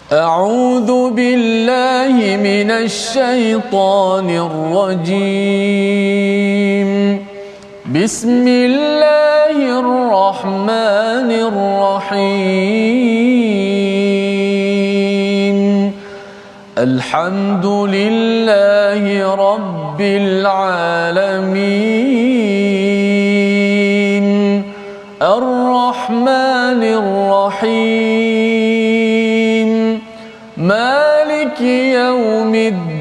أعوذ بالله من الشيطان الرجيم بسم الله الرحمن الرحيم الحمد لله رب العالمين الرحمن الرحيم مالك يوم الدين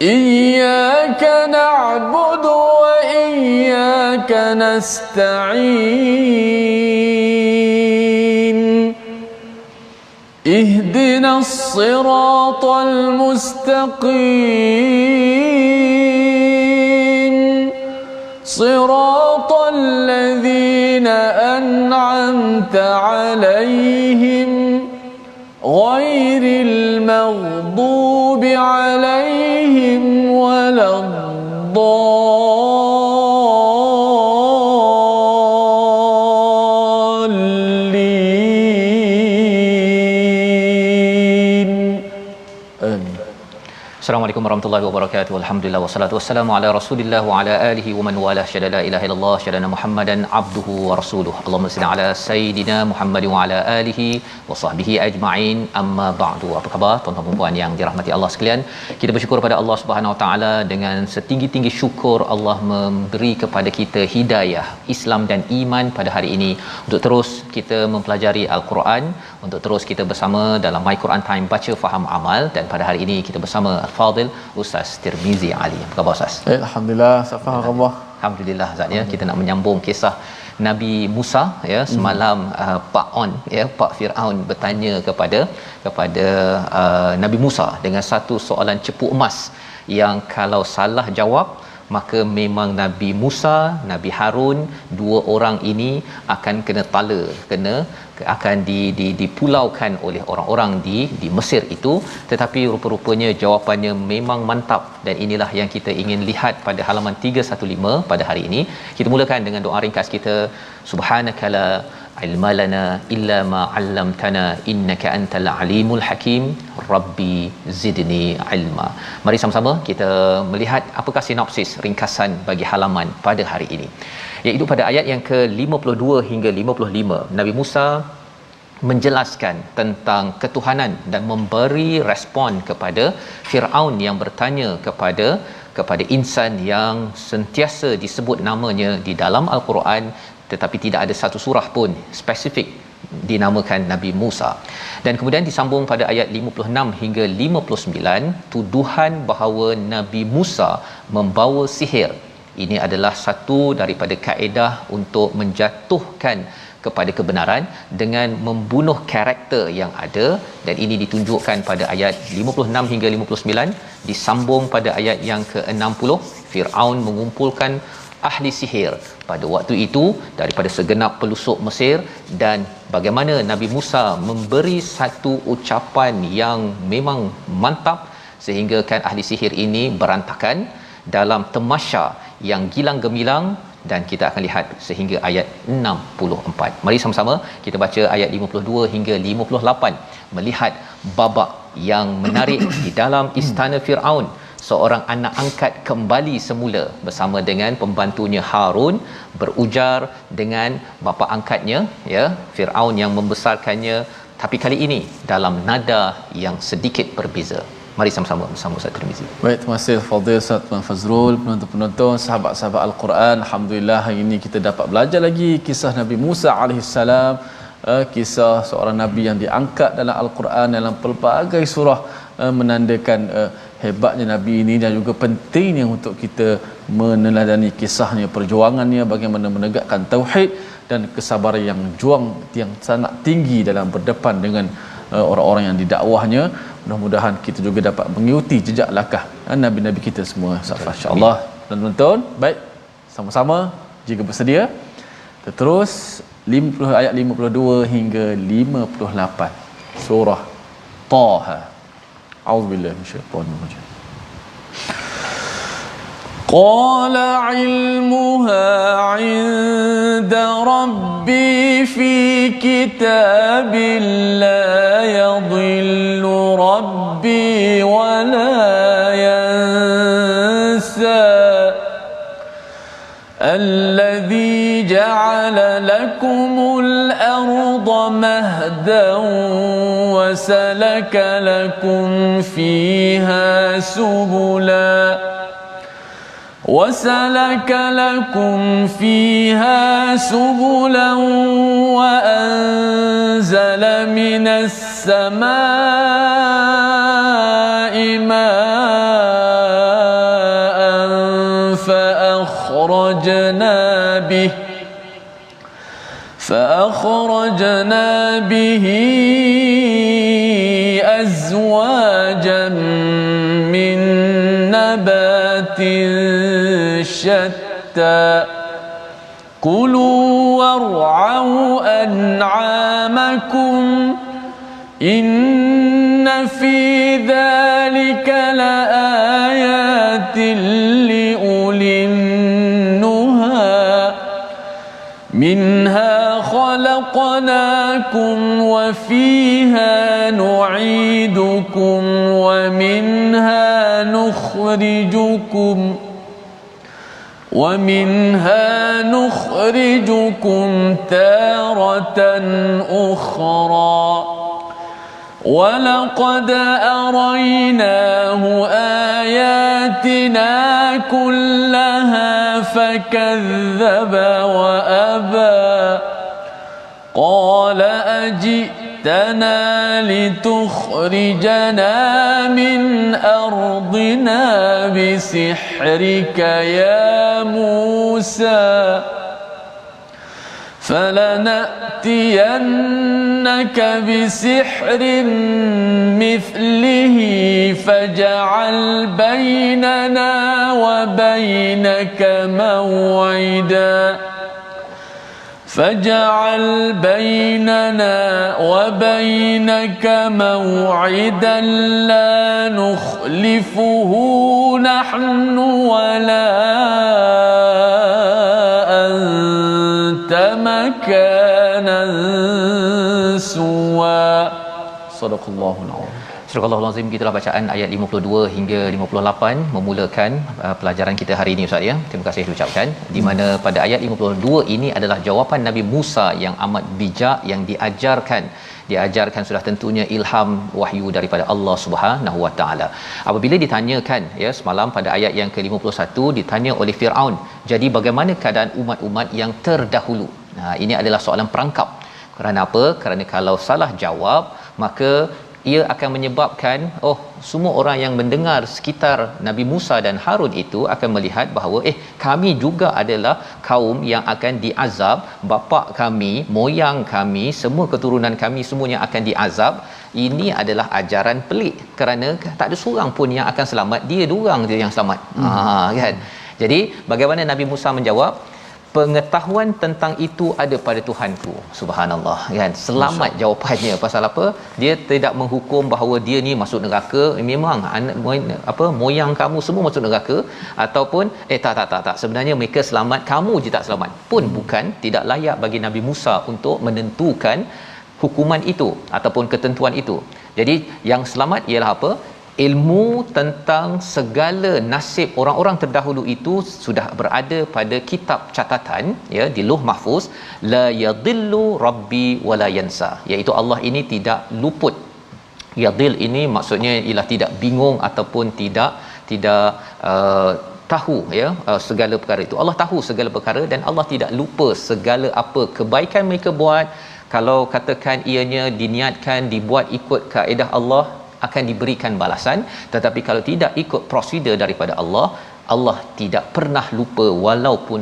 إياك نعبد وإياك نستعين اهدنا الصراط المستقيم صراط الذين أنعمت عليهم غير المغضوب عليهم ولا الضالين آمين. Assalamualaikum warahmatullahi wabarakatuh. Alhamdulillah wassalatu wassalamu ala Rasulillah wa ala alihi wa man wala syada la ilaha illallah syadana Muhammadan abduhu wa rasuluh. Allahumma salli ala sayidina Muhammad wa ala alihi wa sahbihi ajma'in. Amma ba'du. Apa khabar tuan-tuan dan puan yang dirahmati Allah sekalian? Kita bersyukur pada Allah Subhanahu wa taala dengan setinggi-tinggi syukur Allah memberi kepada kita hidayah Islam dan iman pada hari ini untuk terus kita mempelajari Al-Quran, untuk terus kita bersama dalam My Quran Time baca faham amal, dan pada hari ini kita bersama Fadil Ustaz Tirmizi Ali. Apa khabar Ustaz? Alhamdulillah, safahullah. Alhamdulillah Ustaz ya. Kita nak menyambung kisah Nabi Musa ya. Semalam Pak On ya, Pak Firaun bertanya kepada Nabi Musa dengan satu soalan cepu emas yang kalau salah jawab maka memang Nabi Musa, Nabi Harun, dua orang ini akan kena tala, akan dipulaukan oleh orang-orang di Mesir itu. Tetapi rupa-rupanya jawapannya memang mantap, dan inilah yang kita ingin lihat pada halaman 315 pada hari ini. Kita mulakan dengan doa ringkas kita. Subhanakala ilma lana illa ma 'allamtana innaka antal alimul hakim rabbi zidni ilma. Mari sama-sama kita melihat apakah sinopsis ringkasan bagi halaman pada hari ini, iaitu pada ayat yang ke-52 hingga 55 Nabi Musa menjelaskan tentang ketuhanan dan memberi respon kepada Firaun yang bertanya kepada insan yang sentiasa disebut namanya di dalam Al-Quran, tetapi tidak ada satu surah pun spesifik dinamakan Nabi Musa. Dan kemudian disambung pada ayat 56 hingga 59 tuduhan bahawa Nabi Musa membawa sihir. Ini adalah satu daripada kaedah untuk menjatuhkan kepada kebenaran dengan membunuh karakter yang ada, dan ini ditunjukkan pada ayat 56 hingga 59. Disambung pada ayat yang ke-60, Firaun mengumpulkan ahli sihir pada waktu itu daripada segenap pelusuk Mesir, dan bagaimana Nabi Musa memberi satu ucapan yang memang mantap sehingga kan ahli sihir ini berantakan dalam tamasya yang gilang gemilang. Dan kita akan lihat sehingga ayat 64. Mari sama-sama kita baca ayat 52 hingga 58, melihat babak yang menarik di dalam istana Firaun. Seorang anak angkat kembali semula bersama dengan pembantunya Harun, berujar dengan bapa angkatnya ya, Firaun yang membesarkannya, tapi kali ini dalam nada yang sedikit berbeza. Mari sama-sama bersama Ustaz Tirmizi. Baik, terima kasih Fadil Ustaz Tuan Fazrul, penonton-penonton, sahabat-sahabat Al-Quran. Alhamdulillah hari ini kita dapat belajar lagi kisah Nabi Musa alaihissalam, kisah seorang nabi yang diangkat dalam Al-Quran dalam pelbagai surah, menandakan hebatnya nabi ini dan juga pentingnya untuk kita meneladani kisahnya, perjuangannya bagaimana menegakkan tauhid dan kesabaran yang juang yang sangat tinggi dalam berdepan dengan orang-orang yang didakwahnya. Mudah-mudahan kita juga dapat mengikuti jejak langkah nabi-nabi kita semua. Insya-Allah. Tuan-tuan, baik, sama-sama jika bersedia kita terus 50 ayat 52 hingga 58 surah Taha. A'udzubillahi minasyaitonir rajim. قال علمها عند ربي في كتاب لا يضل ربي ولا ينسى الذي جعل لكم الأرض مهدا وسلك لكم فيها سبلا وأنزل من السماء ماء فأخرجنا به أزواجا من نبات شتى كلوا وارعوا أنعامكم إن في ذلك لآيات لأولي النهى منها خلقناكم وفيها نعيدكم ومنها نخرجكم تارة أخرى ولقد أريناه آياتنا كلها فكذب وأبى قال أجئتنا لتخرجنا من أرضنا بسحرك يا موسى فلنأتينك بسحر مثله فاجعل بيننا وبينك موعدا لا نخلفه نحن ولا أنت مكانا سوى صدق الله العظيم. Surah Al-Azim, gitulah bacaan ayat 52 hingga 58 memulakan pelajaran kita hari ini Ustaz ya. Terima kasih diucapkan di mana pada ayat 52 ini adalah jawapan Nabi Musa yang amat bijak yang diajarkan sudah tentunya ilham wahyu daripada Allah Subhanahu Wa Taala. Apabila ditanyakan ya semalam pada ayat yang ke-51 ditanya oleh Firaun, jadi bagaimana keadaan umat-umat yang terdahulu? Ini adalah soalan perangkap. Kerana apa? Kerana kalau salah jawab maka ia akan menyebabkan semua orang yang mendengar sekitar Nabi Musa dan Harun itu akan melihat bahawa kami juga adalah kaum yang akan diazab, bapa kami, moyang kami, semua keturunan kami semuanya akan diazab. Ini adalah ajaran pelik kerana tak ada seorang pun yang akan selamat, dia diorang je yang selamat. Kan. Jadi bagaimana Nabi Musa menjawab? Pengetahuan tentang itu ada pada Tuhanku. Subhanallah kan. Selamat jawapannya. Pasal apa? Dia tidak menghukum bahawa dia ni masuk neraka. Memang moyang kamu semua masuk neraka ataupun tak. Sebenarnya mereka selamat, kamu je tak selamat. Pun bukan, tidak layak bagi Nabi Musa untuk menentukan hukuman itu ataupun ketentuan itu. Jadi yang selamat ialah apa? Ilmu tentang segala nasib orang-orang terdahulu itu sudah berada pada kitab catatan ya di Lauh Mahfuz. La yadhillu rabbi wala yansa, iaitu Allah ini tidak luput. Yadhil ini maksudnya ialah tidak bingung ataupun tidak tahu ya segala perkara itu. Allah tahu segala perkara dan Allah tidak lupa segala apa kebaikan mereka buat. Kalau katakan ianya diniatkan dibuat ikut kaedah Allah, akan diberikan balasan. Tetapi kalau tidak ikut prosedur daripada Allah, Allah tidak pernah lupa walaupun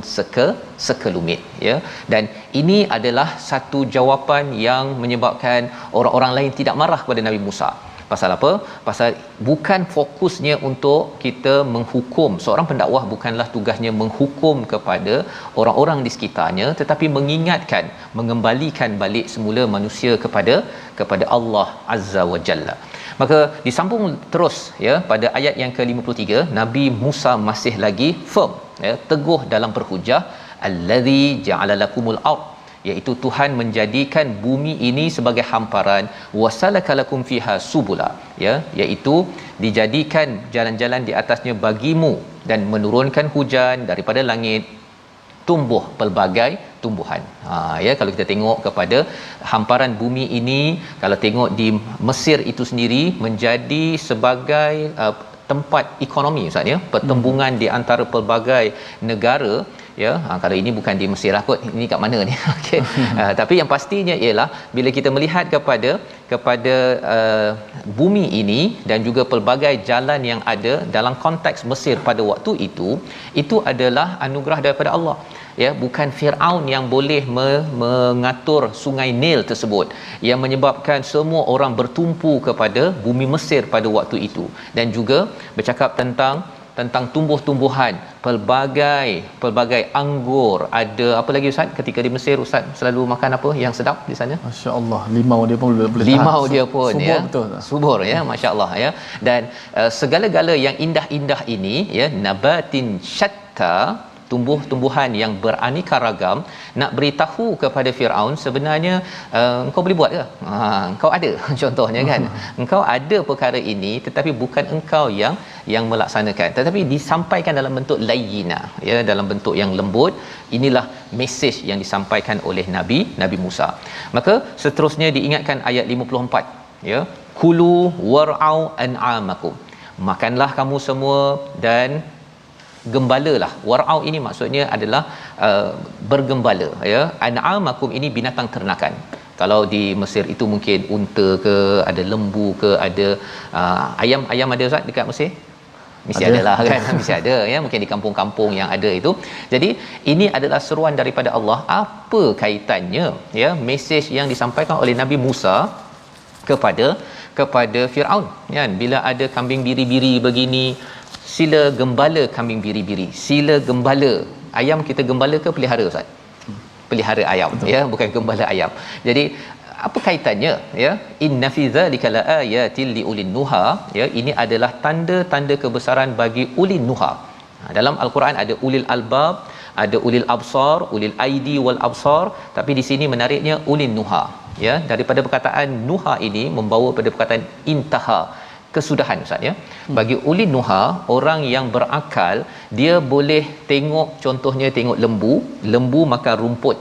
sekelumit ya. Dan ini adalah satu jawapan yang menyebabkan orang-orang lain tidak marah kepada Nabi Musa. Pasal apa? Pasal bukan fokusnya untuk kita menghukum. Seorang pendakwah bukanlah tugasnya menghukum kepada orang-orang di sekitarnya, tetapi mengingatkan, mengembalikan balik semula manusia kepada Allah Azza wa Jalla. Maka disambung terus ya pada ayat yang ke-53, Nabi Musa masih lagi firm ya, teguh dalam berhujah, allazi ja'ala lakumul ard, iaitu Tuhan menjadikan bumi ini sebagai hamparan, wasalakalakum fiha subula, ya, iaitu dijadikan jalan-jalan di atasnya bagimu dan menurunkan hujan daripada langit, tumbuh pelbagai tumbuhan. Ya, kalau kita tengok kepada hamparan bumi ini, kalau tengok di Mesir itu sendiri menjadi sebagai tempat ekonomi Ustaz ya, pertembungan di antara pelbagai negara ya. Kalau ini bukan di Mesir lah kot, ini kat mana ni? Okey. Tapi yang pastinya ialah bila kita melihat kepada bumi ini dan juga pelbagai jalan yang ada dalam konteks Mesir pada waktu itu adalah anugerah daripada Allah. Ya, bukan Firaun yang boleh mengatur sungai Nil tersebut yang menyebabkan semua orang bertumpu kepada bumi Mesir pada waktu itu. Dan juga bercakap tentang tumbuh-tumbuhan, pelbagai anggur. Ada apa lagi Ustaz? Ketika di Mesir Ustaz selalu makan apa yang sedap di sana? Masya-Allah, limau dia pun boleh tahan. Limau dia pun subur, ya. Betul. Subur ya, masya-Allah ya. Dan segala-gala yang indah-indah ini ya, nabatin syatta, tumbuh-tumbuhan yang beraneka ragam, nak beritahu kepada Firaun sebenarnya engkau boleh buat ke? Engkau ada contohnya kan. Engkau ada perkara ini tetapi bukan engkau yang melaksanakan, tetapi disampaikan dalam bentuk layyina ya, dalam bentuk yang lembut. Inilah mesej yang disampaikan oleh Nabi Musa. Maka seterusnya diingatkan ayat 54 ya, kulu war'au an'amakum, makanlah kamu semua dan gembalalah. War'au ini maksudnya adalah bergembala ya. An'amakum ini binatang ternakan. Kalau di Mesir itu mungkin unta ke, ada lembu ke, ada ayam ada Ustaz dekat Mesir? Mesti ada lah kan. Mesti ada ya, mungkin di kampung-kampung yang ada itu. Jadi ini adalah seruan daripada Allah. Apa kaitannya ya mesej yang disampaikan oleh Nabi Musa kepada Firaun kan, bila ada kambing biri-biri begini, sila gembala kambing biri-biri, sila gembala ayam. Kita gembala ke pelihara Ustaz? Pelihara ayam. Betul. Ya, bukan gembala ayam. Jadi apa kaitannya ya, inna fi dzalika laayatil liulin nuha ya, ini adalah tanda-tanda kebesaran bagi ulil nuha. Dalam al-Quran ada ulil albab, ada ulil absar, ulil aidi wal absar, tapi di sini menariknya ulil nuha ya. Daripada perkataan nuha ini membawa pada perkataan intaha, kesudahan Ustaz ya. Bagi ulil nuha, orang yang berakal, dia boleh tengok, contohnya tengok lembu makan rumput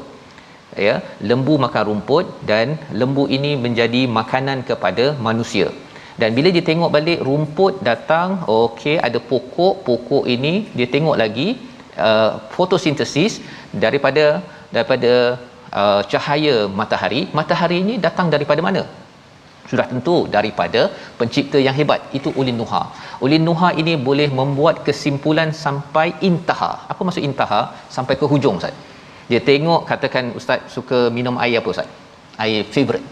ya, lembu makan rumput dan lembu ini menjadi makanan kepada manusia. Dan bila dia tengok balik rumput datang, okey, ada pokok ini dia tengok lagi fotosintesis daripada cahaya matahari ini datang daripada mana? Sudah tentu daripada pencipta yang hebat, itu ulil nuha. Ulil nuha ini boleh membuat kesimpulan sampai intaha. Apa maksud intaha? Sampai ke hujung Ustaz. Dia tengok, katakan Ustaz suka minum air apa Ustaz? Air favorite?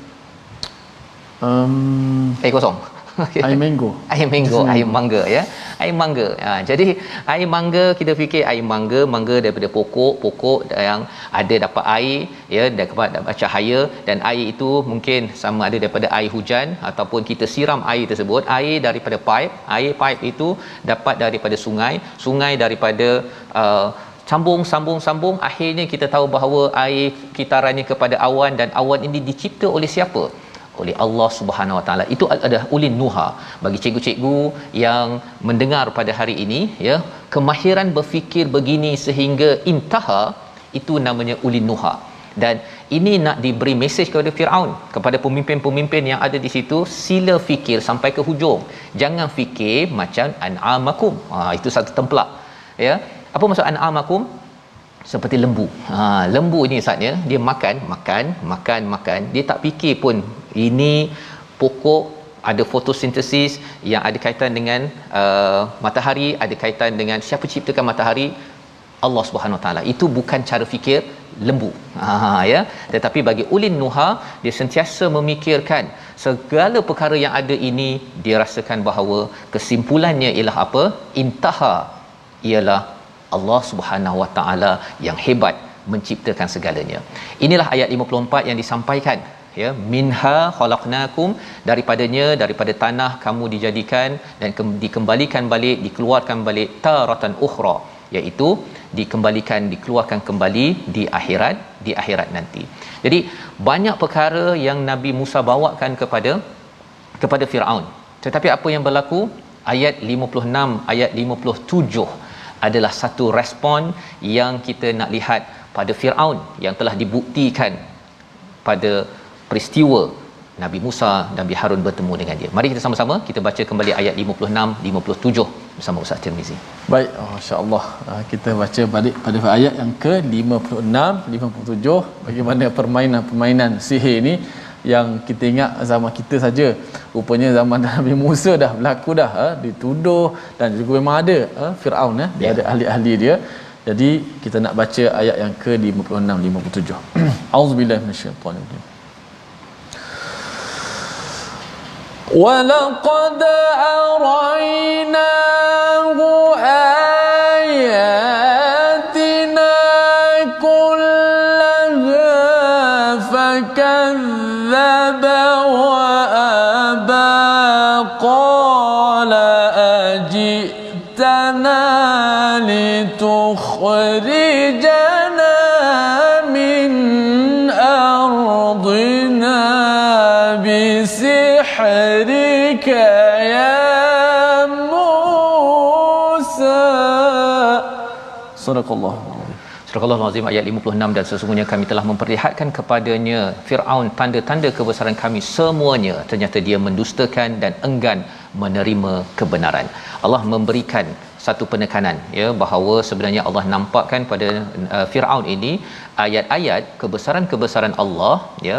Air kosong. Air mango. Air mangga ya. Air mangga. Jadi air mangga, kita fikir air mangga daripada pokok yang ada dapat air ya, dapat cahaya, dan air itu mungkin sama ada daripada air hujan ataupun kita siram air tersebut, air daripada pipe itu dapat daripada sungai daripada sambung, akhirnya kita tahu bahawa air kitarannya kepada awan, dan awan ini dicipta oleh siapa? Oleh Allah Subhanahu Wa Taala. Itu adalah ulil nuha. Bagi cikgu-cikgu yang mendengar pada hari ini ya, kemahiran berfikir begini sehingga intaha, itu namanya ulil nuha. Dan ini nak diberi mesej kepada Firaun, kepada pemimpin-pemimpin yang ada di situ, sila fikir sampai ke hujung. Jangan fikir macam an'amakum. Itu satu templak ya. Apa maksud an'amakum? Seperti lembu. Lembu ni Ustaz ya, dia makan, dia tak fikir pun ini pokok ada fotosintesis yang ada kaitan dengan matahari, ada kaitan dengan siapa ciptakan matahari. Allah Subhanahu Wa Taala. Itu bukan cara fikir lembu. Ya, tetapi bagi ulin nuha, dia sentiasa memikirkan segala perkara yang ada ini, dia rasakan bahawa kesimpulannya ialah apa? Intaha, ialah Allah Subhanahu Wa Taala yang hebat menciptakan segalanya. Inilah ayat 54 yang disampaikan, ya, minha khalaqnakum, daripada tanah kamu dijadikan dan dikembalikan balik, dikeluarkan balik taratan ukhra, iaitu dikeluarkan kembali di akhirat nanti. Jadi banyak perkara yang Nabi Musa bawakan kepada Firaun. Tetapi apa yang berlaku? Ayat 56, ayat 57 adalah satu respon yang kita nak lihat pada Firaun yang telah dibuktikan pada peristiwa Nabi Musa dan Nabi Harun bertemu dengan dia. Mari kita sama-sama kita baca kembali ayat 56 57 bersama Ustaz Tirmizi. Baik, masya-Allah. Kita baca balik pada ayat yang ke-56 57, bagaimana permainan sihir ini yang kita ingat zaman kita saja. Rupanya zaman Nabi Musa dah berlaku dah, dituduh dan juga memang ada Firaun, dia ada ahli-ahli dia. Jadi kita nak baca ayat yang ke-56 57. Auzubillahi minasyaitanir rajim. وَلَقَدْ أَرَيْنَاهُ آيَاتِنَا كُلَّهَا فَكَذَّبَ وَأَبَى قَالَ أَجِئْتَنَا لِتُخْرِجَنَا مِنْ أَرْضِنَا بِسِحْرِكَ يَا مُوسَى. Sadaqallah. Surah Al-Azim ayat 56, dan sesungguhnya kami telah memperlihatkan kepadanya Firaun tanda-tanda kebesaran kami semuanya, ternyata dia mendustakan dan enggan menerima kebenaran. Allah memberikan satu penekanan, ya, bahawa sebenarnya Allah nampakkan pada Firaun ini ayat-ayat kebesaran Allah, ya,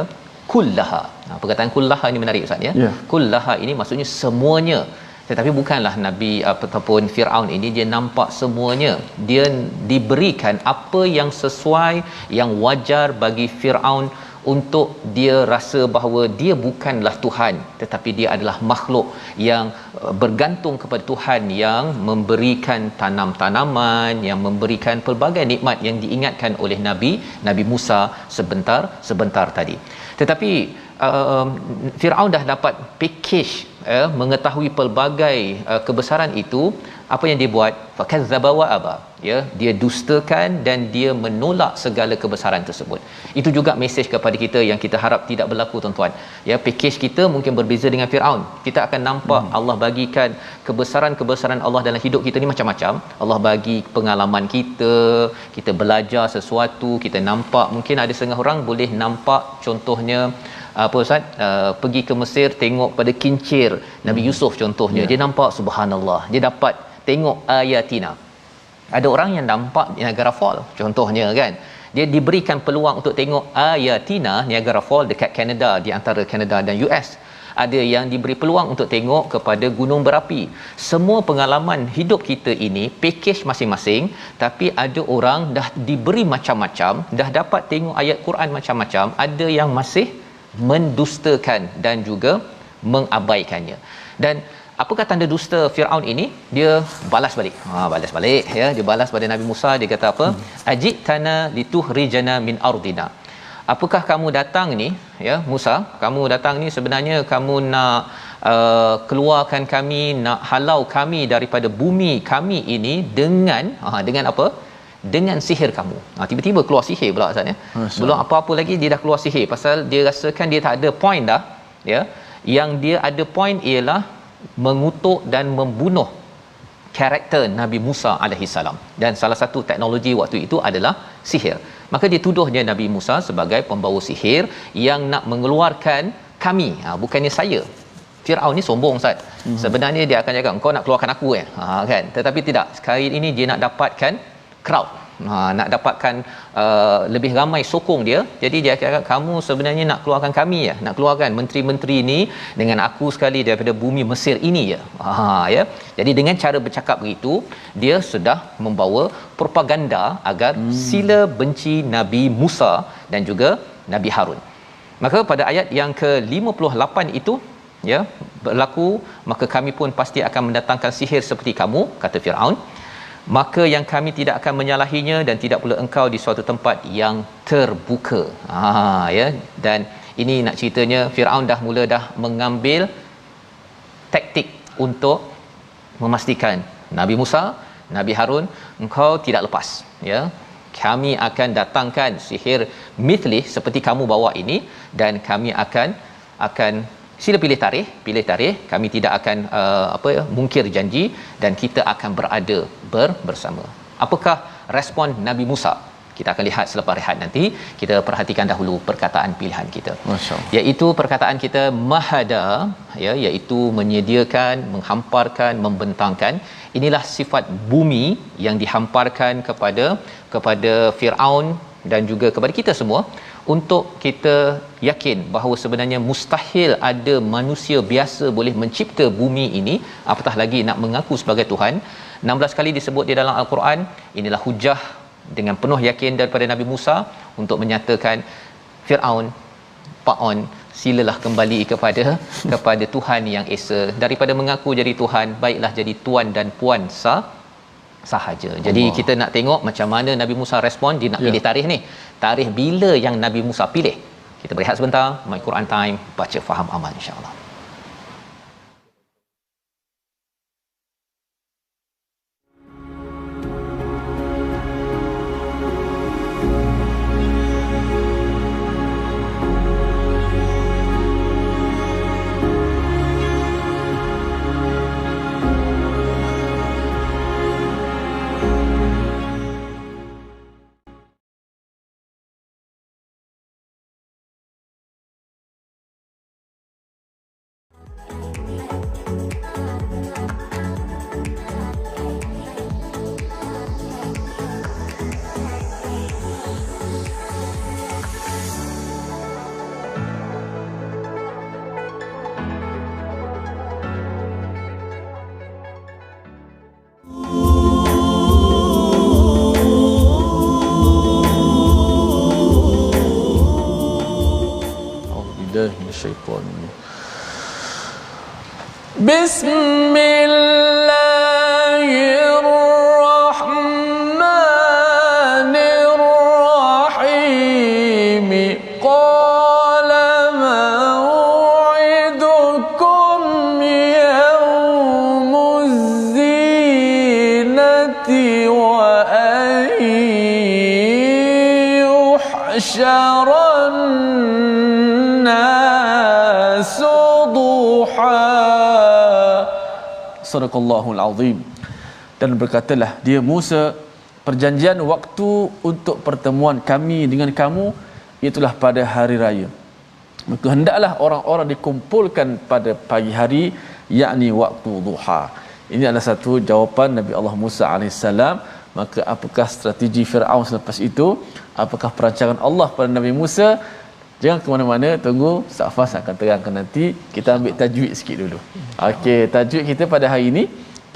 kullaha. Perkataan kullaha ini menarik Ustaz, ya. Kullaha ini maksudnya semuanya. Tetapi bukanlah Nabi ataupun Firaun ini dia nampak semuanya. Dia diberikan apa yang sesuai, yang wajar bagi Firaun untuk dia rasa bahawa dia bukanlah Tuhan, tetapi dia adalah makhluk yang bergantung kepada Tuhan, yang memberikan tanam-tanaman, yang memberikan pelbagai nikmat yang diingatkan oleh Nabi Musa sebentar tadi. Tetapi Firaun dah dapat package, mengetahui pelbagai kebesaran itu. Apa yang dia buat? Fakazzaba wa aba, ya, dia dustakan dan dia menolak segala kebesaran tersebut. Itu juga mesej kepada kita yang kita harap tidak berlaku, tuan-tuan. Ya, package kita mungkin berbeza dengan Firaun. Kita akan nampak Allah bagikan kebesaran Allah dalam hidup kita ni macam-macam. Allah bagi pengalaman kita belajar sesuatu, kita nampak, mungkin ada setengah orang boleh nampak contohnya apa Ustaz, pergi ke Mesir, tengok pada kincir Nabi Yusuf contohnya, dia nampak subhanallah, dia dapat tengok ayatina. Ada orang yang nampak Niagara Fall contohnya, kan, dia diberikan peluang untuk tengok ayatina Niagara Fall dekat Canada, di antara Canada dan US. Ada yang diberi peluang untuk tengok kepada gunung berapi. Semua pengalaman hidup kita ini package masing-masing, tapi ada orang dah diberi macam-macam, dah dapat tengok ayat Quran macam-macam, ada yang masih mendustakan dan juga mengabaikannya. Dan apakah tanda dusta Firaun ini? Dia balas balik. Ya, dia balas pada Nabi Musa, dia kata apa? Ajitana lituhrijana min ardina. Apakah kamu datang ni, ya Musa, kamu datang ni sebenarnya kamu nak keluarkan kami, nak halau kami daripada bumi kami ini dengan apa? Dengan sihir kamu. Tiba-tiba keluar sihir pula Ustaz, ya. Belum apa-apa lagi dia dah keluar sihir, pasal dia rasakan dia tak ada point dah, ya. Yang dia ada point ialah mengutuk dan membunuh karakter Nabi Musa alaihi salam, dan salah satu teknologi waktu itu adalah sihir. Maka dia tuduhnya Nabi Musa sebagai pembawa sihir yang nak mengeluarkan kami, bukannya saya. Firaun ni sombong Ustaz. Sebenarnya dia akan cakap, kau nak keluarkan aku, kan. Tetapi tidak, sekali ini dia nak dapatkan crowd, nak dapatkan lebih ramai sokong dia. Jadi dia kata, kamu sebenarnya nak keluarkan kami ya, nak keluarkan menteri-menteri ni dengan aku sekali daripada bumi Mesir ini ya. Ya. Jadi dengan cara bercakap begitu, dia sudah membawa propaganda agar sila benci Nabi Musa dan juga Nabi Harun. Maka pada ayat yang ke-58 itu ya berlaku, maka kami pun pasti akan mendatangkan sihir seperti kamu, kata Firaun, maka yang kami tidak akan menyalahinya dan tidak pula engkau di suatu tempat yang terbuka. Ya, dan ini nak ceritanya Firaun dah mengambil taktik untuk memastikan Nabi Musa, Nabi Harun, engkau tidak lepas ya. Kami akan datangkan sihir mithli seperti kamu bawa ini, dan kami akan sila pilih tarikh, kami tidak akan mungkir janji, dan kita akan berada bersama. Apakah respon Nabi Musa? Kita akan lihat selepas rehat nanti. Kita perhatikan dahulu perkataan pilihan kita, iaitu perkataan kita mahada ya, iaitu menyediakan, menghamparkan, membentangkan. Inilah sifat bumi yang dihamparkan kepada Firaun dan juga kepada kita semua, untuk kita yakin bahawa sebenarnya mustahil ada manusia biasa boleh mencipta bumi ini, apatah lagi nak mengaku sebagai Tuhan. 16 kali disebut di dalam Al-Quran. Inilah hujah dengan penuh yakin daripada Nabi Musa untuk menyatakan Firaun, Paon, silalah kembali kepada Tuhan yang esa. Daripada mengaku jadi Tuhan, baiklah jadi tuan dan puan sahaja. Jadi kita nak tengok macam mana Nabi Musa respon. Dia nak pilih tarikh ni. Tarikh bila yang Nabi Musa pilih? Kita berehat sebentar. My Quran Time, baca faham amal insya-Allah. syaitan. Bismillahirrahmanirrahim. Qala maw'idukum yawmuz zinati wa an yuhsyaran Sadaqallahul Azim. Dan berkatalah dia Musa, perjanjian waktu untuk pertemuan kami dengan kamu itulah pada hari raya. Maka hendaklah orang-orang dikumpulkan pada pagi hari, yakni waktu duha. Ini adalah satu jawapan Nabi Allah Musa AS. Maka apakah strategi Firaun selepas itu? Apakah perancangan Allah pada Nabi Musa? Jangan ke mana-mana, tunggu Safas akan terangkan nanti. Kita ambil tajwid sikit dulu. Okey, tajwid kita pada hari ini,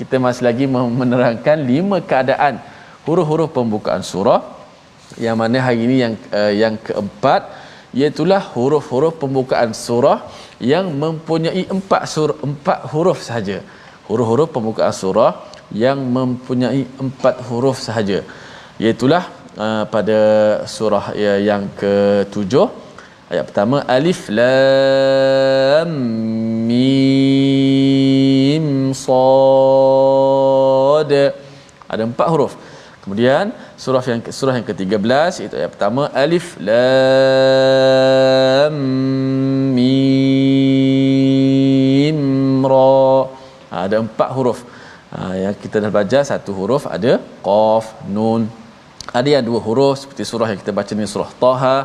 kita masih lagi menerangkan 5 keadaan huruf-huruf pembukaan surah. Yang mana hari ini yang keempat, iaitulah huruf-huruf pembukaan surah yang mempunyai 4 huruf sahaja. Huruf-huruf pembukaan surah yang mempunyai 4 huruf sahaja. Iaitulah pada surah yang ke-7, ayat pertama alif lam mim sad, ada 4 huruf. Kemudian surah yang ke-13 iaitu ayat pertama alif lam mim ra, ada 4 huruf. Yang kita dah belajar 1 huruf ada qaf, nun. Ada yang 2 huruf seperti surah yang kita baca ni surah Taha.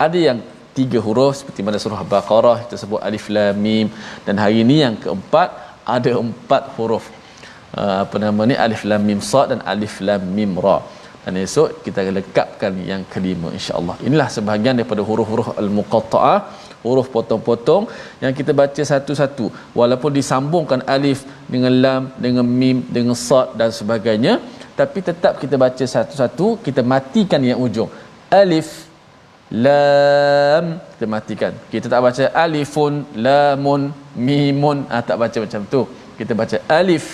Ada yang 3 huruf seperti mana surah Baqarah kita sebut alif lam mim. Dan hari ini yang keempat ada 4 huruf. Alif lam mim sad dan alif lam mim ra. dan esok kita akan lekapkan yang kelima insya-Allah. Inilah sebahagian daripada huruf-huruf al-muqatta'ah, huruf potong-potong yang kita baca satu-satu, walaupun disambungkan alif dengan lam, dengan mim, dengan sad dan sebagainya, tapi tetap kita baca satu-satu, kita matikan yang ujung. Alif lam kita matikan. Kita tak baca alifun lamun mimun, tak baca macam tu. Kita baca alif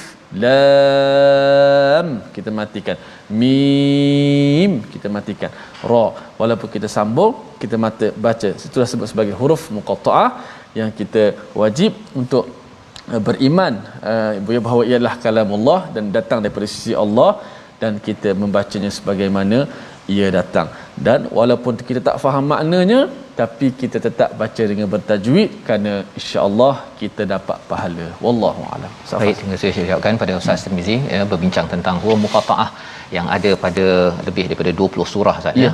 lam kita matikan, mim kita matikan, ra walaupun kita sambung kita baca. Itulah sebut sebagai huruf muqatta'ah yang kita wajib untuk beriman bahawa ialah kalamullah dan datang daripada sisi Allah, dan kita membacanya sebagaimana ia datang. Dan walaupun kita tak faham maknanya, tapi kita tetap baca dengan bertajwid, kerana insya-Allah kita dapat pahala. Wallahu a'lam. Baik, terima kasih saya ucapkan pada Ustaz Tirmizi berbincang tentang huruf muqatta'ah yang ada pada lebih daripada 20 surah saja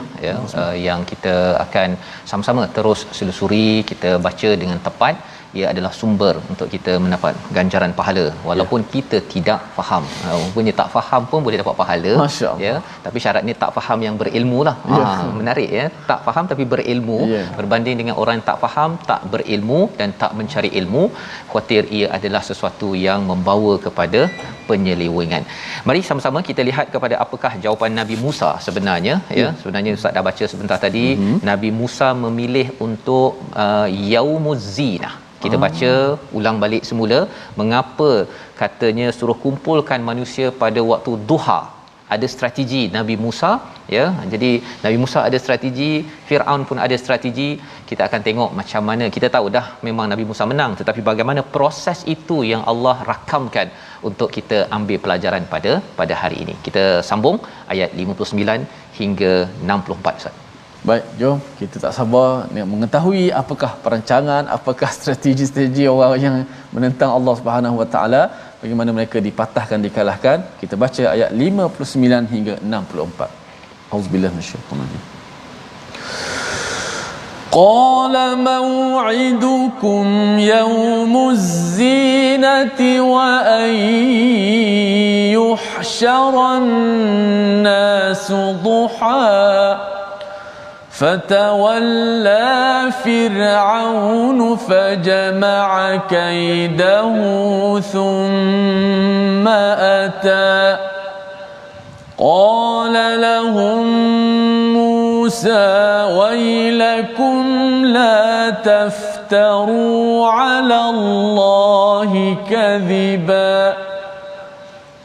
yang kita akan sama-sama terus selusuri, kita baca dengan tepat. Ia adalah sumber untuk kita mendapat ganjaran pahala walaupun kita tidak faham. Rupanya tak faham pun boleh dapat pahala, tapi syaratnya tak faham yang berilmu lah. Menarik tak faham tapi berilmu, berbanding dengan orang yang tak faham, tak berilmu dan tak mencari ilmu, khuatir ia adalah sesuatu yang membawa kepada penyelewengan. Mari sama-sama kita lihat kepada apakah jawapan Nabi Musa sebenarnya. Sebenarnya Ustaz dah baca sebentar tadi, Nabi Musa memilih untuk Yaumuz Zinah. Kita baca ulang balik semula, mengapa katanya suruh kumpulkan manusia pada waktu duha. Ada strategi Nabi Musa, jadi Nabi Musa ada strategi, Firaun pun ada strategi. Kita akan tengok macam mana. Kita tahu dah memang Nabi Musa menang, tetapi bagaimana proses itu yang Allah rakamkan untuk kita ambil pelajaran pada hari ini. Kita sambung ayat 59 hingga 64 Ustaz. Baik, jom kita tak sabar nak mengetahui apakah perancangan, apakah strategi-strategi orang yang menentang Allah Subhanahu Wa Taala, bagaimana mereka dipatahkan, dikalahkan. Kita baca ayat 59 hingga 64. Auzubillahi minasyaitanir rajim. Qala maw'idukum yawmuz zinati wa an yuhsharan nasu duha فتولى فرعون فجمع كيده ثم أتى قال لهم موسى ويلكم لا تفتروا على الله كذبا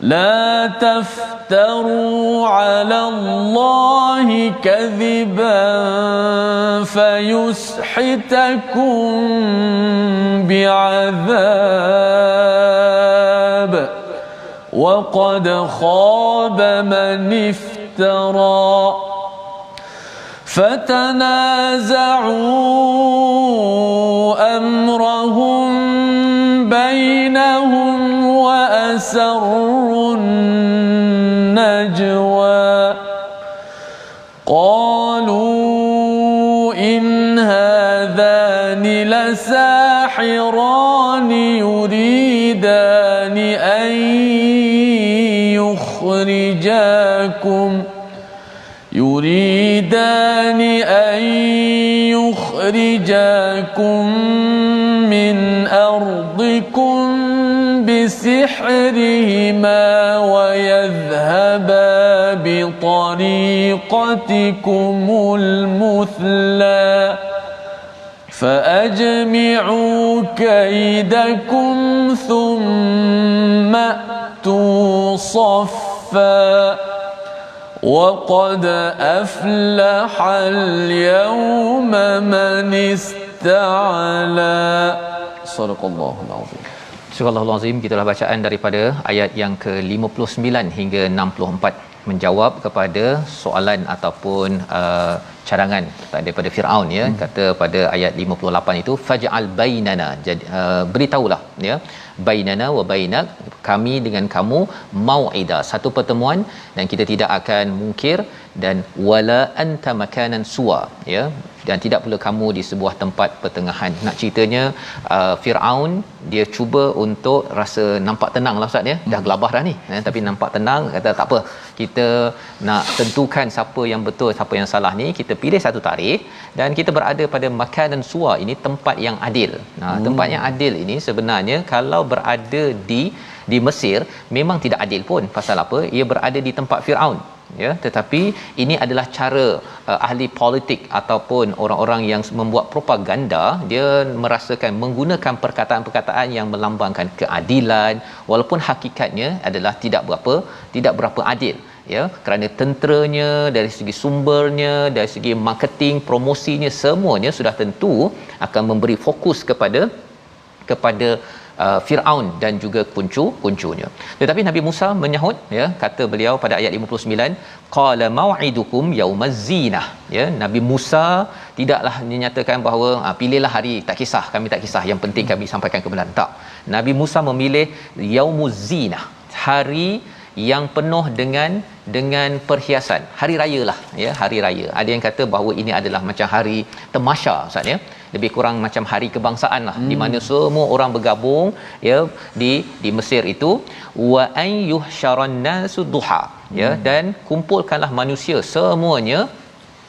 لا تفتروا على الله كذبا فيسحتكم بعذاب وقد خاب من افترى فتنازعوا أمرهم بينهم وأسروا النجوى قالوا إن هذان لساحران يريدان أن يخرجاكم من أرضكم بسحرهما ويذهبا بطريقتكم المثلى فأجمعوا كيدكم ثم أتوا صفا وقد أفلح اليوم من استعلى صدق الله العظيم. Surah Al-Azim, gitulah bacaan daripada ayat yang ke-59 hingga 64, menjawab kepada soalan ataupun cadangan daripada Firaun kata pada ayat 58 itu faj'al bainana, jadi beritahulah bainana wa bainak, kami dengan kamu, mau'ida, satu pertemuan dan kita tidak akan mungkir, dan wala anta makanan suwa, dan tidak pula kamu di sebuah tempat pertengahan. Nak ceritanya Firaun dia cuba untuk rasa nampak tenang lah ustaz ya, dah gelabah dah ni tapi nampak tenang, kata tak apa, kita nak tentukan siapa yang betul siapa yang salah ni, kita pilih satu tarikh dan kita berada pada makanan suwa, ini tempat yang adil. Tempat yang adil ini sebenarnya kalau berada di Mesir memang tidak adil pun. Pasal apa? Ia berada di tempat Firaun ya, tetapi ini adalah cara ahli politik ataupun orang-orang yang membuat propaganda, dia merasakan menggunakan perkataan-perkataan yang melambangkan keadilan walaupun hakikatnya adalah tidak berapa adil ya, kerana tenteranya, dari segi sumbernya, dari segi marketing, promosinya, semuanya sudah tentu akan memberi fokus kepada Firaun dan juga kuncu-kuncunya. Tetapi Nabi Musa menyahut ya, kata beliau pada ayat 59, qala mau'idukum yaumaz zinah ya. Nabi Musa tidaklah menyatakan bahawa pilihlah hari, tak kisah, kami tak kisah, yang penting kami sampaikan kebenaran. Tak. Nabi Musa memilih yaumuz zinah, hari yang penuh dengan perhiasan, hari raya lah ya, hari raya. Ada yang kata bahawa ini adalah macam hari tamasya ustaz ya, lebih kurang macam hari kebangsaan lah, di mana semua orang bergabung ya di Mesir itu. Wa an yuhsyaran nasu duha ya, dan kumpulkanlah manusia semuanya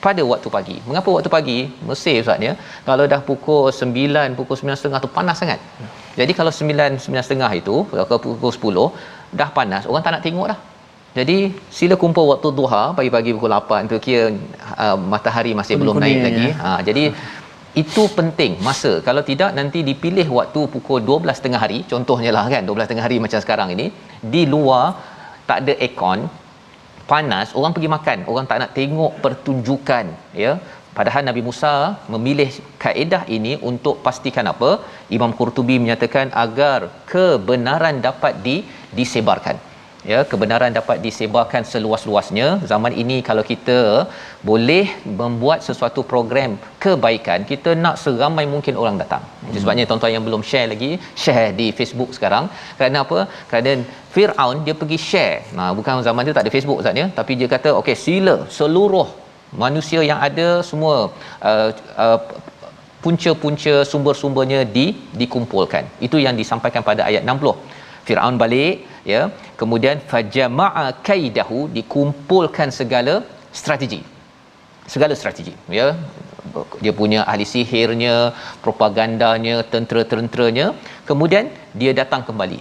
pada waktu pagi. Mengapa waktu pagi? Mesir ustaz ya, kalau dah pukul 9, pukul 9.30 tu panas sangat. Jadi kalau 9:30 itu, kalau pukul 10 dah panas, orang tak nak tengok dah. Jadi sila kumpul waktu duha, pagi-pagi pukul 8 tu kira matahari masih belum naik lagi. Jadi itu penting masa. Kalau tidak nanti dipilih waktu pukul 12 tengah hari, contohnya lah kan, 12 tengah hari macam sekarang ini, di luar tak ada aircon, panas, orang pergi makan, orang tak nak tengok pertunjukan ya. Padahal Nabi Musa memilih kaedah ini untuk pastikan apa? Imam Qurtubi menyatakan agar kebenaran dapat disebarkan. Ya, kebenaran dapat disebarkan seluas-luasnya. Zaman ini kalau kita boleh membuat sesuatu program kebaikan, kita nak seramai mungkin orang datang. Itu sebabnya tuan-tuan yang belum share lagi, share di Facebook sekarang. Kerana apa? Kerana Firaun dia pergi share. Bukan zaman tu tak ada Facebook Ustaz ya, tapi dia kata okey, sila seluruh manusia yang ada semua punca-punca sumber-sumbernya dikumpulkan. Itu yang disampaikan pada ayat 60. Firaun balik ya, kemudian fajama'a kaidahu, dikumpulkan segala strategi ya, dia punya ahli sihirnya, propagandanya, tentera-tenteranya, kemudian dia datang kembali.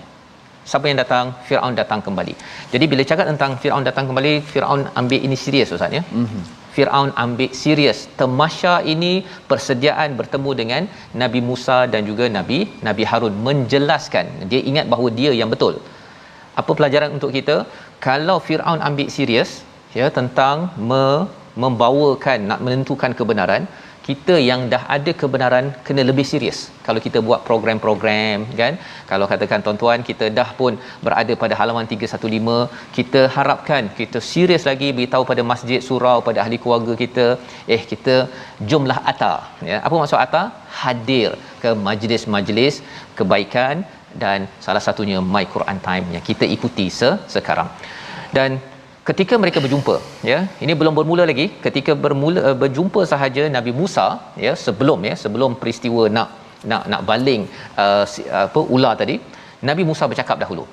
Siapa yang datang? Firaun datang kembali. Jadi bila cakap tentang Firaun datang kembali, Firaun ambil ini serius ustaz ya. Firaun ambil serius tamasya ini, persediaan bertemu dengan Nabi Musa dan juga Nabi Harun, menjelaskan dia ingat bahawa dia yang betul. Apa pelajaran untuk kita? Kalau Firaun ambil serius ya tentang membawakan, nak menentukan kebenaran, kita yang dah ada kebenaran kena lebih serius. Kalau kita buat program-program kan, kalau katakan tuan-tuan kita dah pun berada pada halaman 315, kita harapkan kita serius lagi beritahu pada masjid, surau, pada ahli keluarga kita, kita jomlah atar ya. Apa maksud atar? Hadir ke majlis-majlis kebaikan, dan salah satunya My Quran Time yang kita ikuti sekarang. Dan ketika mereka berjumpa ya, ini belum bermula lagi, ketika berjumpa sahaja Nabi Musa ya, sebelum peristiwa nak baling ular tadi, Nabi Musa bercakap dahulu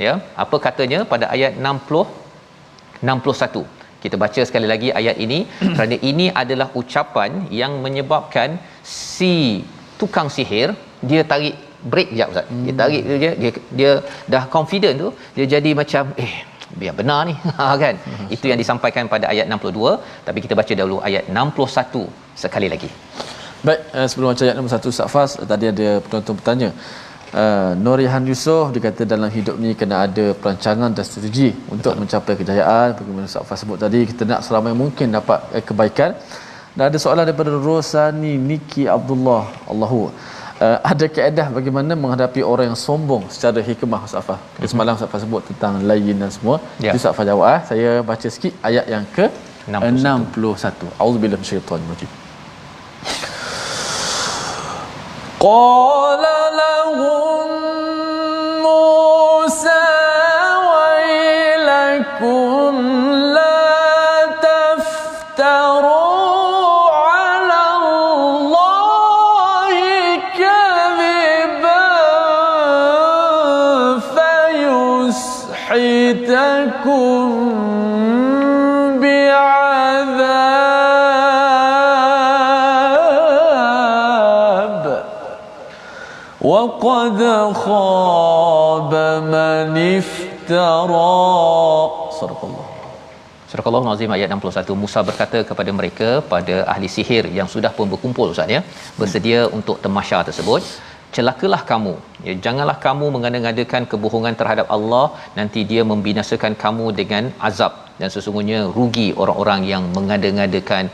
ya. Apa katanya pada ayat 61? Kita baca sekali lagi ayat ini kerana ini adalah ucapan yang menyebabkan si tukang sihir dia tarik break sekejap ustaz. Dia tarik dia dah confident tu, dia jadi macam biar benar ni kan. Itu yang disampaikan pada ayat 62, tapi kita baca dahulu ayat 61 sekali lagi. Baik, sebelum baca ayat 61 Ustaz Fas, tadi ada penonton bertanya, Nurihan Yusof dia kata dalam hidup ni kena ada perancangan dan strategi untuk mencapai kejayaan. Bagaimana Ustaz Fas sebut tadi, kita nak seramai mungkin dapat kebaikan. Dan ada soalan daripada Rosani Niki Abdullah, ada kaedah bagaimana menghadapi orang yang sombong secara hikmah Ustaz Fah? Semalam Ustaz Fah sebut tentang layin dan semua. Itu Ustaz Fah jawab. Saya baca sikit ayat yang ke 61. Auzubillahi minasyaitanir rajim. Qala lahum Musa wailakum la taftaru 'ala بعذاب وقد خاب من افترى. صدق الله. Surah Al-Azim ayat 61. Musa berkata kepada mereka, pada ahli sihir yang sudah pun berkumpul Ustaz ya, bersedia untuk tamasya tersebut, celakalah kamu ya, janganlah kamu mengada-ngadakan kebohongan terhadap Allah, nanti dia membinasakan kamu dengan azab, dan sesungguhnya rugi orang-orang yang mengada-ngadakan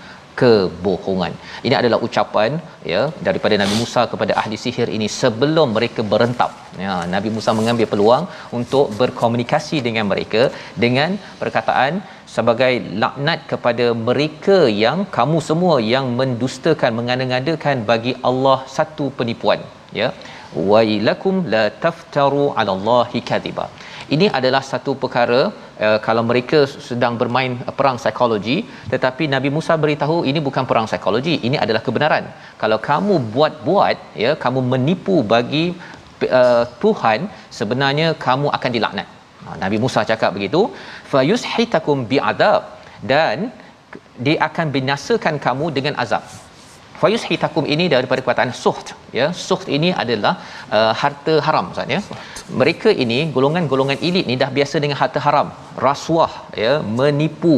kebohongan. Ini adalah ucapan ya daripada Nabi Musa kepada ahli sihir ini sebelum mereka berentap. Ya, Nabi Musa mengambil peluang untuk berkomunikasi dengan mereka dengan perkataan sebagai laknat kepada mereka yang kamu semua yang mendustakan, mengada-ngadakan bagi Allah satu penipuan ya. Wailakum la taftaru 'ala Allahi kadhiba. Ini adalah satu perkara kalau mereka sedang bermain perang psikologi, tetapi Nabi Musa beritahu ini bukan perang psikologi, ini adalah kebenaran. Kalau kamu buat-buat ya, kamu menipu bagi Tuhan, sebenarnya kamu akan dilaknat. Nabi Musa cakap begitu, fayushitakum bi'adab, dan dia akan binasakan kamu dengan azab. Fayushitakum ini daripada perkataan suht ya. Suht ini adalah harta haram Ustaz ya. Mereka ini golongan-golongan elit ni dah biasa dengan harta haram, rasuah ya, menipu,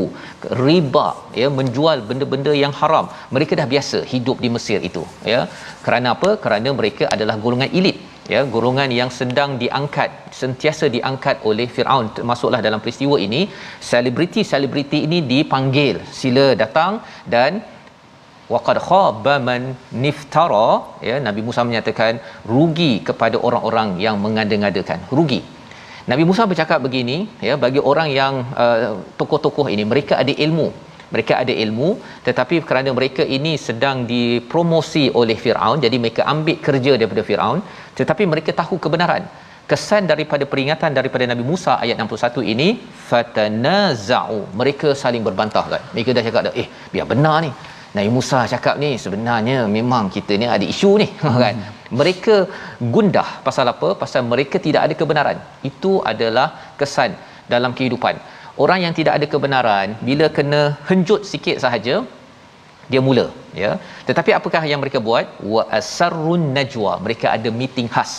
riba ya, menjual benda-benda yang haram. Mereka dah biasa hidup di Mesir itu ya. Kerana apa? Kerana mereka adalah golongan elit ya, golongan yang sedang diangkat, sentiasa diangkat oleh Firaun. Termasuklah dalam peristiwa ini selebriti-selebriti ini dipanggil, sila datang, dan waqad khaba man niftara ya, Nabi Musa menyatakan rugi kepada orang-orang yang mengada-ngadakan, rugi. Nabi Musa bercakap begini ya, bagi orang yang tokoh-tokoh ini, mereka ada ilmu, tetapi kerana mereka ini sedang dipromosi oleh Firaun, jadi mereka ambil kerja daripada Firaun, tetapi mereka tahu kebenaran. Kesan daripada peringatan daripada Nabi Musa ayat 61 ini, fatanaza'u, mereka saling berbantah kan. Mereka dah cakap dah, biar benar ni, Nabi Musa cakap ni, sebenarnya memang kita ni ada isu ni kan. Mereka gundah pasal apa? Pasal mereka tidak ada kebenaran. Itu adalah kesan dalam kehidupan. Orang yang tidak ada kebenaran, bila kena henjut sikit sahaja, dia mula ya. Tetapi apakah yang mereka buat? Wa asarrun najwa, mereka ada meeting khas.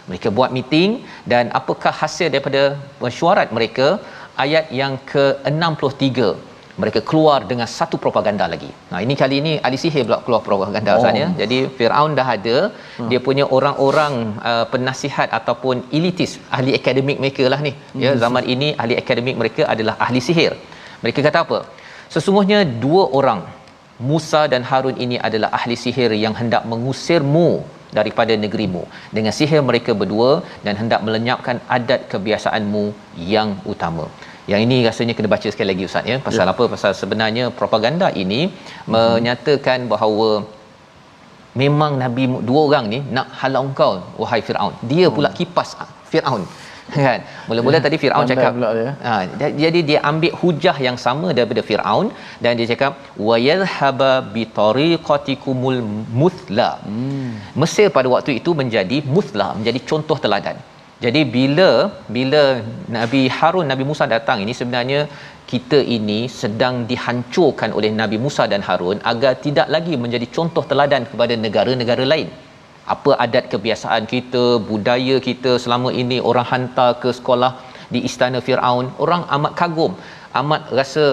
Mereka buat meeting, dan apakah hasil daripada mesyuarat mereka? Ayat yang ke-63, mereka keluar dengan satu propaganda lagi. Ini kali ini ahli sihir pula keluar propaganda Ustaz ya. Jadi Firaun dah ada dia punya orang-orang penasihat ataupun elitis, ahli akademik mereka lah ni ya. Zaman ini ahli akademik mereka adalah ahli sihir. Mereka kata apa? Sesungguhnya dua orang, Musa dan Harun ini adalah ahli sihir yang hendak mengusirmu daripada negerimu dengan sihir mereka berdua, dan hendak melenyapkan adat kebiasaanmu yang utama. Yang ini rasanya kena baca sekali lagi Ustaz ya. Pasal apa? Pasal sebenarnya propaganda ini menyatakan bahawa memang Nabi, dua orang ni nak halau engkau wahai Firaun. Dia pula kipas Firaun kan. Mula-mula tadi Firaun cakap jadi dia ambil hujah yang sama daripada Firaun, dan dia cakap wa yadhhaba bi tariqatikumul muthla. Mesir pada waktu itu menjadi muthla, menjadi contoh teladan. Jadi bila Nabi Harun, Nabi Musa datang ini, sebenarnya kita ini sedang dihancurkan oleh Nabi Musa dan Harun agar tidak lagi menjadi contoh teladan kepada negara-negara lain. Apa adat kebiasaan kita, budaya kita selama ini orang hantar ke sekolah di istana Firaun, orang amat kagum, amat rasa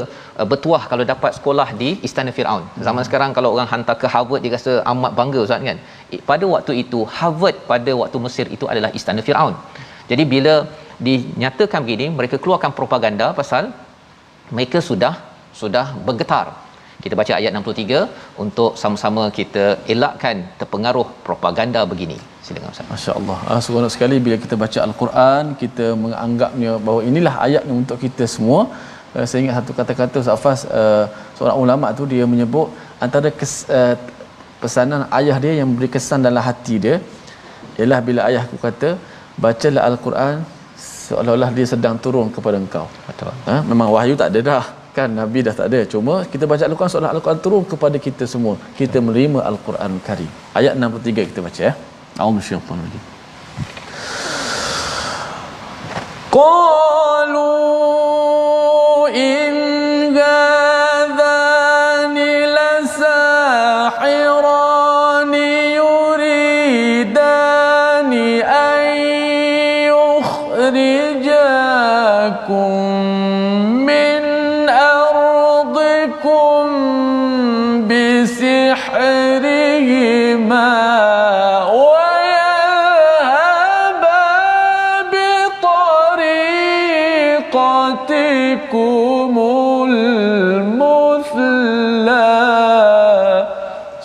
bertuah kalau dapat sekolah di istana Firaun. Zaman sekarang kalau orang hantar ke Harvard, dia rasa amat bangga Ustaz kan. Pada waktu itu Harvard pada waktu Mesir itu adalah istana Firaun. Jadi bila dinyatakan begini, mereka keluarkan propaganda pasal mereka sudah bergetar. Kita baca ayat 63 untuk sama-sama kita elakkan terpengaruh propaganda begini. Silakan Ustaz. Masya-Allah. Seronok sekali bila kita baca Al-Quran, kita menganggapnya bahawa inilah ayatnya untuk kita semua. Saya ingat satu kata-kata Ustaz Fas, seorang ulama tu dia menyebut antara pesanan ayah dia yang memberi kesan dalam hati dia ialah bila ayahku kata, bacalah Al-Quran seolah-olah dia sedang turun kepada engkau. Betul. Memang wahyu tak ada dah kan, Nabi dah tak ada, cuma kita baca Al-Quran seolah Al-Quran turun kepada kita semua, kita menerima Al-Quran Karim. Ayat 63 kita baca ya. A'udzu syaitanir rajim. Qalu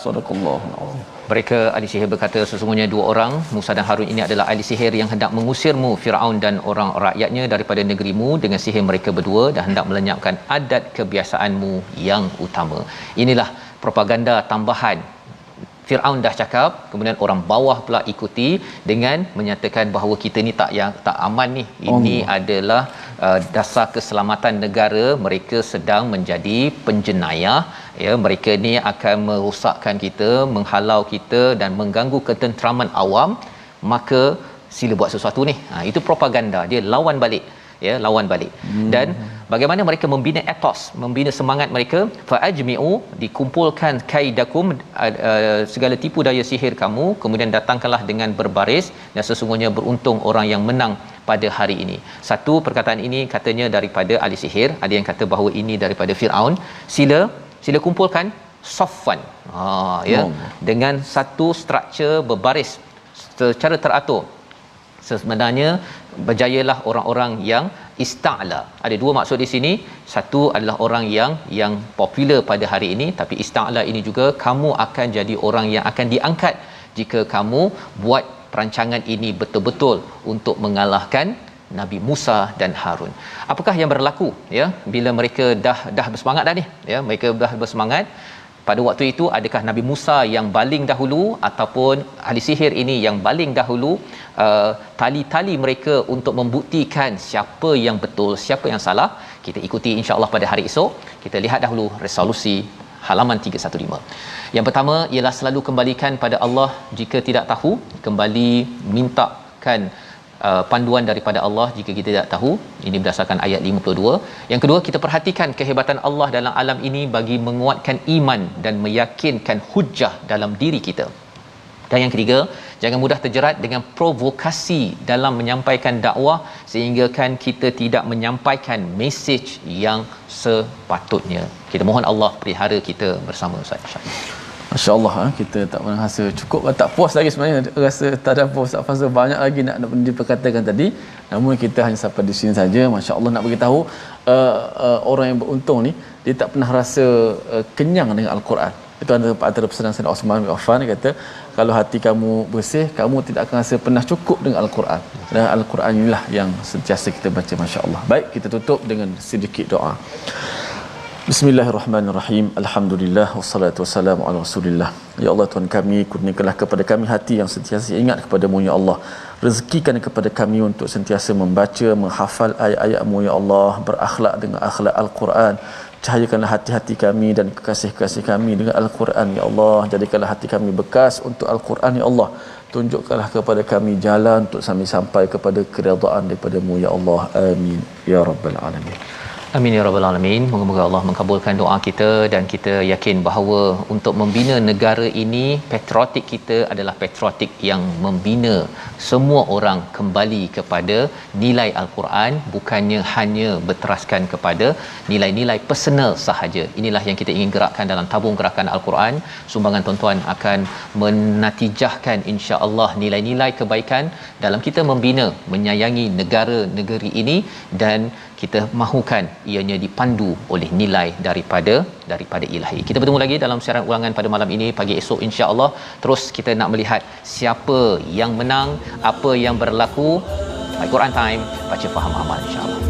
Sadaqallahul azim. Mereka ahli sihir berkata, sesungguhnya dua orang Musa dan Harun ini adalah ahli sihir yang hendak mengusirmu Firaun dan orang rakyatnya daripada negerimu dengan sihir mereka berdua dan hendak melenyapkan adat kebiasaanmu yang utama. Inilah propaganda tambahan. Firaun dah cakap, kemudian orang bawah pula ikuti dengan menyatakan bahawa kita ni tak aman ni. Ini adalah dasar keselamatan negara, mereka sedang menjadi penjenayah, ya, mereka ni akan merosakkan kita, menghalau kita dan mengganggu ketenteraman awam, maka sila buat sesuatu ni. Itu propaganda, dia lawan balik, ya, lawan balik. Dan bagaimana mereka membina ethos, membina semangat mereka, fa ajmi'u, dikumpulkan kaidakum, segala tipu daya sihir kamu, kemudian datangkanlah dengan berbaris dan sesungguhnya beruntung orang yang menang pada hari ini. Satu perkataan ini katanya daripada ahli sihir, ada yang kata bahawa ini daripada Firaun. Sila kumpulkan saffan, ya, dengan satu struktur berbaris secara teratur. Sebenarnya berjayalah orang-orang yang ista'la. Ada dua maksud di sini. Satu adalah orang yang popular pada hari ini, tapi ista'la ini juga kamu akan jadi orang yang akan diangkat jika kamu buat perancangan ini betul-betul untuk mengalahkan Nabi Musa dan Harun. Apakah yang berlaku, ya, bila mereka dah bersemangat dah ni, ya, mereka dah bersemangat. Pada waktu itu, adakah Nabi Musa yang baling dahulu ataupun ahli sihir ini yang baling dahulu tali-tali mereka untuk membuktikan siapa yang betul, siapa yang salah? Kita ikuti insya-Allah pada hari esok. Kita lihat dahulu resolusi halaman 315. Yang pertama ialah selalu kembalikan pada Allah jika tidak tahu, kembali mintakan panduan daripada Allah jika kita tidak tahu. Ini berdasarkan ayat 52. Yang kedua, kita perhatikan kehebatan Allah dalam alam ini bagi menguatkan iman dan meyakinkan hujah dalam diri kita. Dan yang ketiga, jangan mudah terjerat dengan provokasi dalam menyampaikan dakwah sehingga kan kita tidak menyampaikan mesej yang sepatutnya. Kita mohon Allah pelihara kita bersama Ustaz, insya-Allah. Masya-Allah, kita tak pernah rasa cukup, tak puas lagi sebenarnya, rasa tadabbur Ustaz Fazrul banyak lagi nak diperkatakan tadi. Namun kita hanya sampai di sini saja. Masya-Allah, nak beritahu orang yang beruntung ni dia tak pernah rasa kenyang dengan Al-Quran. Itu antara pesanan Sayyidina Osman bin Affan, dia kata kalau hati kamu bersih, kamu tidak akan rasa pernah cukup dengan Al-Quran. Dan Al-Quran inilah yang sentiasa kita baca, masya-Allah. Baik, kita tutup dengan sedikit doa. Bismillahirrahmanirrahim. Alhamdulillah wassalatu wassalamu ala Rasulillah. Ya Allah, Tuhan kami, kurniakanlah kepada kami hati yang sentiasa ingat kepada-Mu, ya Allah. Rezekikan kepada kami untuk sentiasa membaca, menghafal ayat-ayat-Mu, ya Allah, berakhlak dengan akhlak Al-Quran. Cahayakanlah hati-hati kami dan kekasih-kekasih kami dengan Al-Quran, ya Allah. Jadikanlah hati kami bekas untuk Al-Quran, ya Allah. Tunjukkanlah kepada kami jalan untuk sampai kepada keridaan daripada-Mu, ya Allah. Amin ya rabbal alamin. Amin ya rabbal alamin. Moga-moga Allah mengabulkan doa kita dan kita yakin bahawa untuk membina negara ini, patriotik kita adalah patriotik yang membina semua orang kembali kepada nilai Al-Quran, bukannya hanya berteraskan kepada nilai-nilai personal sahaja. Inilah yang kita ingin gerakkan dalam tabung gerakan Al-Quran. Sumbangan tuan-tuan akan menatijahkan insya-Allah nilai-nilai kebaikan dalam kita membina, menyayangi negara negeri ini, dan kita mahukan ianya dipandu oleh nilai daripada ilahi. Kita bertemu lagi dalam siaran ulangan pada malam ini, pagi esok insya-Allah. Terus kita nak melihat siapa yang menang, apa yang berlaku. Al-Quran Time, baca faham amal insya-Allah.